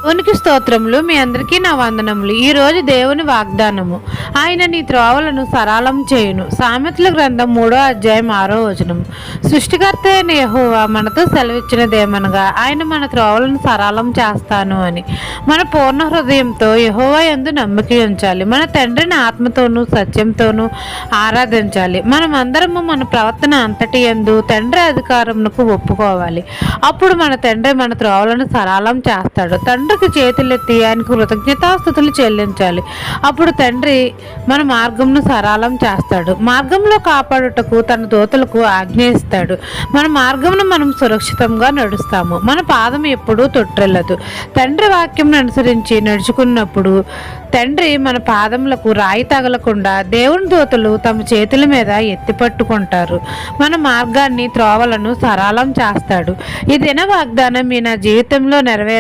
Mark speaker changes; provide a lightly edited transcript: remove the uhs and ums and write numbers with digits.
Speaker 1: దేవునికి స్తోత్రములు. మీ అందరికీ నా వందనములు. ఈరోజు దేవుని వాగ్దానము, ఆయన నీ త్రోవలను సరళం చేయును. సామెతల గ్రంథం 3:6 సృష్టికర్త అయిన యెహోవా మనతో సెలవిచ్చినదేమనగా, ఆయన మన త్రోవలను సరళం చేస్తాను అని. మన పూర్ణ హృదయంతో యెహోవా యందు నమ్మిక ఉంచాలి. మన తండ్రిని ఆత్మతోనూ సత్యంతోనూ ఆరాధించాలి. మనమందరము మన ప్రవర్తన అంతటి యందు తండ్రి అధికారమునకు ఒప్పుకోవాలి. అప్పుడు మన తండ్రి మన త్రోవలను సరళం చేస్తాడు. తండ్రికి చేతులెత్తి ఆయనకు కృతజ్ఞతాస్తుతులు చెల్లించాలి. అప్పుడు తండ్రి మన మార్గంను సరళం చేస్తాడు. మార్గంలో కాపాడుటకు తన దూతలకు ఆజ్ఞ ఇస్తాడు. మన మార్గమును మనం సురక్షితంగా నడుస్తాము. మన పాదం ఎప్పుడూ తొట్టిల్లదు. తండ్రి వాక్యం అనుసరించి నడుచుకున్నప్పుడు తండ్రి మన పాదములకు రాయి తగలకుండా దేవుని దూతలు తమ చేతుల మీద ఎత్తి పట్టుకుంటారు. మన మార్గాన్ని త్రోవలను సరళం చేస్తాడు. ఈ దిన వాగ్దానం మీ నా జీవితంలో నెరవేర